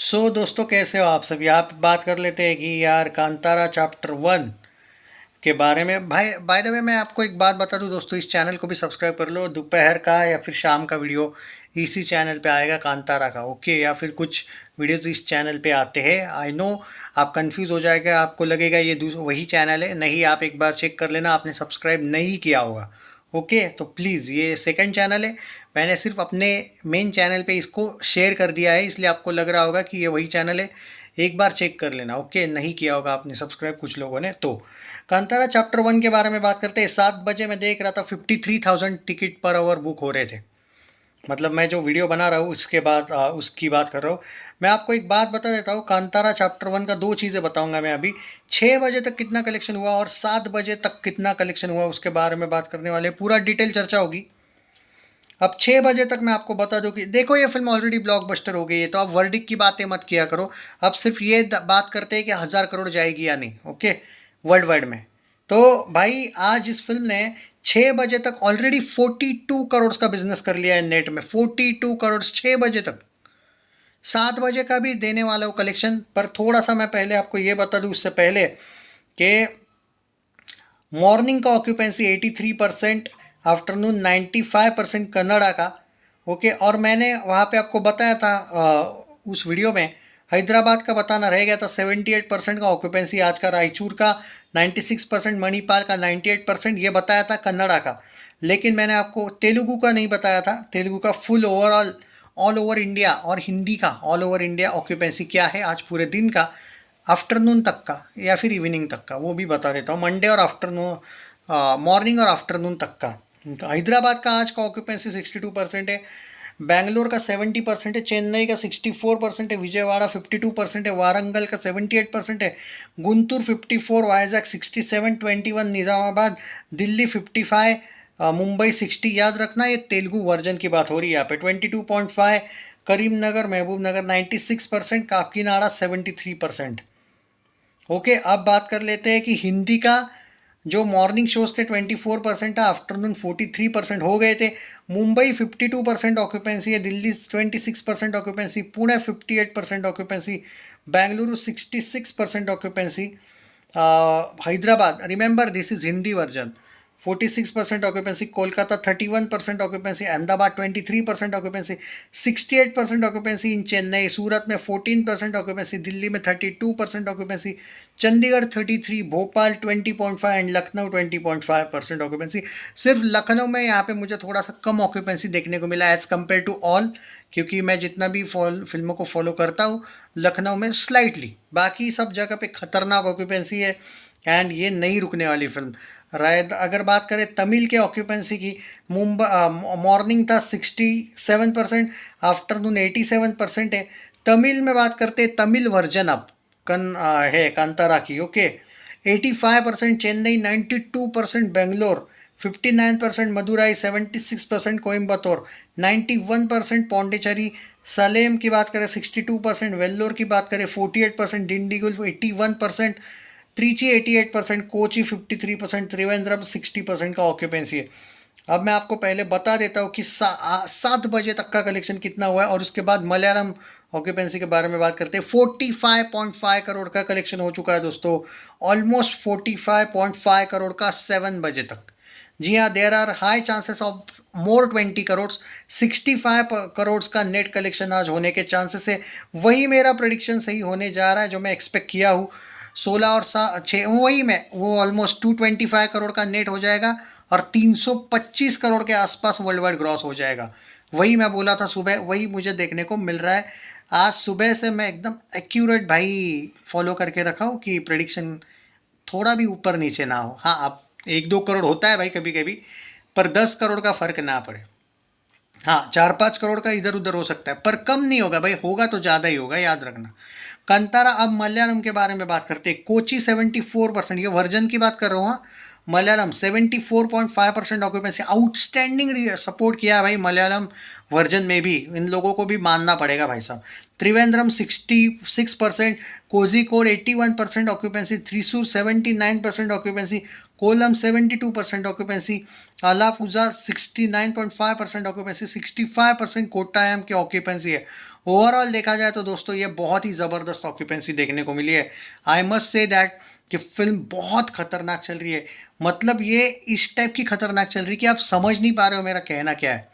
दोस्तों, कैसे हो आप सब। यहाँ पे बात कर लेते हैं कि यार कांतारा चैप्टर 1 के बारे में। भाई बाय द वे मैं आपको एक बात बता दूं दोस्तों, इस चैनल को भी सब्सक्राइब कर लो। दोपहर का या फिर शाम का वीडियो इसी चैनल पे आएगा कांतारा का, ओके। या फिर कुछ वीडियोस इस चैनल पे आते हैं। आई नो आप कंफ्यूज हो जाएगा, आपको लगेगा ये वही चैनल है। नहीं, आप एक बार चेक कर लेना, आपने सब्सक्राइब नहीं किया होगा, ओके। तो प्लीज़, ये सेकंड चैनल है। मैंने सिर्फ अपने मेन चैनल पे इसको शेयर कर दिया है, इसलिए आपको लग रहा होगा कि ये वही चैनल है। एक बार चेक कर लेना, ओके। नहीं किया होगा आपने सब्सक्राइब कुछ लोगों ने तो। कांतारा चैप्टर 1 के बारे में बात करते हैं। 7 बजे मैं देख रहा था 53,000 टिकट पर आवर बुक हो रहे थे। मतलब मैं जो वीडियो बना रहा हूँ उसके बाद उसकी बात कर रहा हूँ। मैं आपको एक बात बता देता हूँ, कांतारा चैप्टर 1 का दो चीज़ें बताऊंगा मैं अभी। 6 बजे तक कितना कलेक्शन हुआ और 7 बजे तक कितना कलेक्शन हुआ, उसके बारे में बात करने वाले। पूरा डिटेल चर्चा होगी। अब 6 बजे तक मैं आपको बता दूं कि देखो, ये फिल्म ऑलरेडी ब्लॉकबस्टर हो गई है, तो अब वर्डिक की बातें मत किया करो। अब सिर्फ ये बात करते हैं कि 1000 करोड़ जाएगी या नहीं, ओके, वर्ल्ड वाइड में। तो भाई आज इस फिल्म ने 6 बजे तक ऑलरेडी 42 करोड़ का बिजनेस कर लिया है नेट में। 42 करोड़ 6 बजे तक। 7 बजे का भी देने वाला हूँ कलेक्शन, पर थोड़ा सा मैं पहले आपको ये बता दूँ उससे पहले कि मॉर्निंग का ऑक्यूपेंसी 83%, आफ्टरनून 95% कन्नड़ा का, ओके। और मैंने वहाँ पे आपको बताया था उस वीडियो में, हैदराबाद का बताना रह गया था। 78% का ऑक्यूपेंसी आज का, रायचूर का 96%, मणिपाल का 98%, ये बताया था कन्नड़ा का। लेकिन मैंने आपको तेलुगु का नहीं बताया था। तेलुगु का full overall all over India, और हिंदी का ऑल ओवर इंडिया ऑक्यूपेंसी क्या है आज पूरे दिन का, आफ्टरनून तक का या फिर इवनिंग तक का, वो भी बता देता हूँ। मंडे और आफ्टरनून, मॉर्निंग और आफ्टरनून तक का। तो हैदराबाद का आज का ऑक्यूपेंसी 62% है, बैंगलोर का 70% है, चेन्नई का 64% है, विजयवाड़ा 52% है, वारंगल का 78% है, गुंटूर 54, वाइजैक 67, 21 निज़ामाबाद, दिल्ली 55, मुंबई 60। याद रखना ये तेलुगु वर्जन की बात हो रही है यहाँ पे। 22.5 करीमनगर महबूब नगर 96%, काकीनाडा 73%, ओके। अब बात कर लेते हैं कि हिंदी का जो मॉर्निंग शोज थे 24% था, आफ्टरनून 43% हो गए थे। मुंबई 52% ऑक्यूपेंसी है, Delhi 26% occupancy, Pune 58% occupancy, Bengaluru 66% occupancy, Hyderabad, remember this is Hindi version, 46% occupancy, Kolkata 31% occupancy, Ahmedabad 23% occupancy, 68% occupancy in Chennai, Surat में 14% ऑक्यूपेंसी, दिल्ली में 32% occupancy, Chandigarh 33, Bhopal 20.5 and Lucknow 20.5% occupancy. सिर्फ लखनऊ में यहाँ पे मुझे थोड़ा सा कम ऑक्यूपेंसी देखने को मिला एज़ कम्पेयर टू ऑल, क्योंकि मैं जितना भी फिल्मों को फॉलो करता हूँ, लखनऊ में स्लाइटली, बाकी सब जगह पे खतरनाक ऑक्यूपेंसी है। एंड ये नहीं रुकने वाली फिल्म। अगर बात करें तमिल के ऑक्यूपेंसी की, मुंबई मॉर्निंग था 67%, आफ्टरनून 87% है। तमिल में बात करते हैं, तमिल वर्जन अब है कांतारा की, ओके। 85% चेन्नई, 92% बेंगलोर, 59% मदुराई, 76% कोयम्बतौर, 91% पौंडीचेरी, सलेम की बात करें 62%, वेल्लोर की बात करें 48%, डिंडीगुल 81%, त्रिची 88%, कोची 53%, त्रिवेंद्रम 60% का ऑक्यूपेंसी है। अब मैं आपको पहले बता देता हूँ कि 7 बजे तक का कलेक्शन कितना हुआ है, और उसके बाद मलयालम ऑक्यूपेंसी के बारे में बात करते हैं। 45.5 करोड़ का कलेक्शन हो चुका है दोस्तों, ऑलमोस्ट 45.5 करोड़ का 7 बजे तक। जी हाँ, there are high chances of more 20 crore, 65 crore का नेट कलेक्शन आज होने के चांसेस है। वही मेरा प्रेडिक्शन सही होने जा रहा है जो मैं एक्सपेक्ट किया हूँ। 16 और 6 वही में वो ऑलमोस्ट 225 करोड़ का नेट हो जाएगा, और 325 करोड़ के आसपास वर्ल्ड वाइड ग्रॉस हो जाएगा। वही मैं बोला था सुबह, वही मुझे देखने को मिल रहा है। आज सुबह से मैं एकदम एक्यूरेट भाई फॉलो करके रखा हूँ कि प्रेडिक्शन थोड़ा भी ऊपर नीचे ना हो। हाँ, अब 1-2 करोड़ होता है भाई कभी कभी, पर 10 करोड़ का फर्क ना पड़े। हाँ, 4-5 करोड़ का इधर उधर हो सकता है, पर कम नहीं होगा भाई, होगा तो ज़्यादा ही होगा, याद रखना। कंतारा। अब मलयालम के बारे में बात करते हैं। कोची 74%, ये वर्जन की बात कर रहा हूँ। हाँ, मलयालम 74.5% ऑक्यूपेंसी, आउटस्टैंडिंग सपोर्ट किया है भाई मलयालम वर्जन में भी, इन लोगों को भी मानना पड़ेगा भाई साहब। Trivandrum 66%, Kozhikode 81% occupancy, Thrissur 79% occupancy, Kollam 72% occupancy, Alappuzha 69.5% occupancy, 65% Kottayam की ऑक्यूपेंसी है। ओवरऑल देखा जाए तो दोस्तों ये बहुत ही ज़बरदस्त ऑक्यूपेंसी देखने को मिली है। आई मस्ट से दैट कि फिल्म बहुत खतरनाक चल रही है, मतलब ये इस टाइप की खतरनाक चल रही है कि आप समझ नहीं पा रहे हो मेरा कहना क्या है।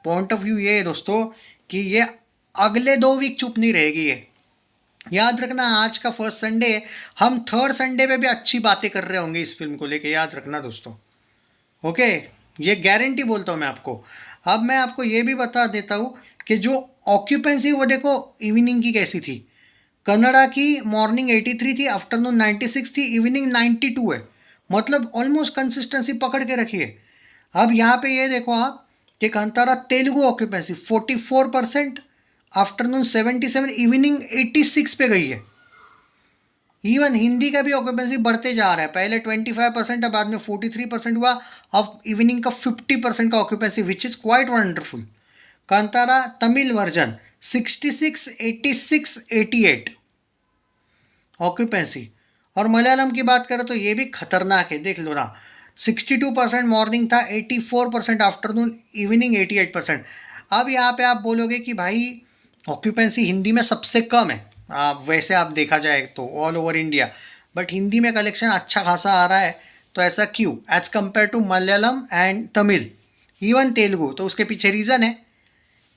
पॉइंट ऑफ व्यू ये है दोस्तों कि ये अगले 2 वीक चुप नहीं रहेगी ये। याद रखना आज का फर्स्ट संडे है, हम थर्ड संडे पे भी अच्छी बातें कर रहे होंगे इस फिल्म को लेके, याद रखना दोस्तों। ओके, ये गारंटी बोलता हूँ मैं आपको। अब मैं आपको ये भी बता देता हूँ कि जो ऑक्यूपेंसी वो देखो इवनिंग की कैसी थी। कन्नड़ा की मॉर्निंग 83 थी, आफ्टरनून 96 थी, इवनिंग 92 है, मतलब ऑलमोस्ट कंसिस्टेंसी पकड़ के रखी है। अब यहाँ पे ये देखो आप कि Kantara Telugu occupancy 44%, afternoon 77, evening 86 पे गई है। इवन हिंदी का भी ऑक्यूपेंसी बढ़ते जा रहा है, पहले 25% है, बाद में 43% हुआ, अब इवनिंग का 50% का occupancy, which is quite wonderful. Kantara Tamil version 66, 86, 88 occupancy. और मलयालम की बात करें तो ये भी खतरनाक है, देख लो ना, 62% मॉर्निंग था, 84% आफ्टरनून, इवनिंग 88%। अब यहाँ पे आप बोलोगे कि भाई ऑक्यूपेंसी हिंदी में सबसे कम है, वैसे आप देखा जाए तो all over India, but Hindi में कलेक्शन अच्छा खासा आ रहा है, तो ऐसा क्यों as compare to Malayalam and Tamil, even Telugu? तो उसके पीछे रीज़न है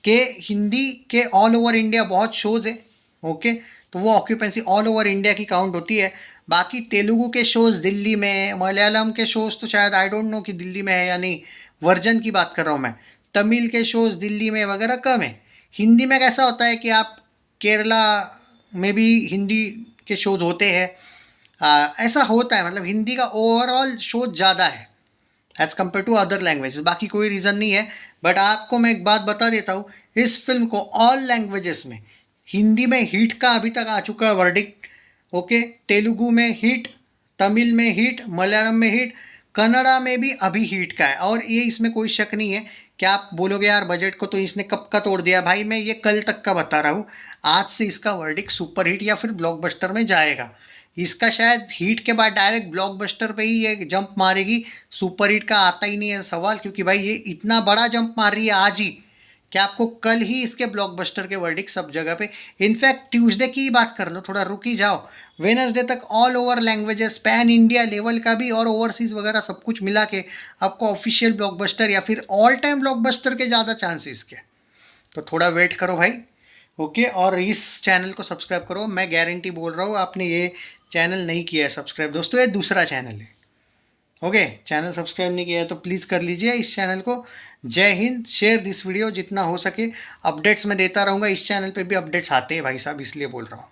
कि हिंदी के ऑल ओवर इंडिया बहुत शोज़ है, ओके, तो वो ऑक्यूपेंसी ऑल ओवर इंडिया की काउंट होती है। बाकी तेलुगु के शोज़ दिल्ली में, मलयालम के शोज़ तो शायद आई डोंट नो कि दिल्ली में है या नहीं, वर्जन की बात कर रहा हूँ मैं। तमिल के शोज़ दिल्ली में वगैरह कम है। हिंदी में कैसा होता है कि आप केरला में भी हिंदी के शोज़ होते हैं, ऐसा होता है, मतलब हिंदी का ओवरऑल शो ज़्यादा है as compare to other languages, बाकी कोई रीज़न नहीं है। बट आपको मैं एक बात बता देता हूँ, इस फिल्म को ऑल लैंग्वेजेस में, हिंदी में हिट का अभी तक आ चुका है वर्डिक्ट, ओके, तेलुगु में हिट, तमिल में हिट, मलयालम में हिट, कन्नड़ा में भी अभी हिट का है। और ये इसमें कोई शक नहीं है कि आप बोलोगे यार बजट को तो इसने कब का तोड़ दिया, भाई मैं ये कल तक का बता रहा हूँ, आज से इसका वर्डिक्ट सुपर हिट या फिर ब्लॉकबस्टर में जाएगा। इसका शायद हिट के बाद डायरेक्ट ब्लॉकबस्टर पे ही ये जंप मारेगी, सुपर हिट का आता ही नहीं है सवाल, क्योंकि भाई ये इतना बड़ा जंप मार रही है आज ही कि आपको कल ही इसके ब्लॉकबस्टर के वर्डिक्ट सब जगह पे, इनफैक्ट ट्यूसडे की ही बात कर लो, थोड़ा रुक ही जाओ, वेडनेसडे तक all over languages, pan India level का भी और ओवरसीज़ वगैरह सब कुछ मिला के आपको ऑफिशियल ब्लॉकबस्टर या फिर ऑल टाइम ब्लॉकबस्टर के ज़्यादा चांसेस के। तो थोड़ा वेट करो भाई, ओके, और इस चैनल को सब्सक्राइब करो, मैं गारंटी बोल रहा हूँ, आपने ये चैनल नहीं किया है सब्सक्राइब दोस्तों, ये दूसरा चैनल है, ओके, चैनल सब्सक्राइब नहीं किया है तो प्लीज़ कर लीजिए इस चैनल को। जय हिंद, शेयर दिस वीडियो जितना हो सके, अपडेट्स मैं देता रहूँगा, इस चैनल पे भी अपडेट्स आते हैं भाई साहब, इसलिए बोल रहा हूँ।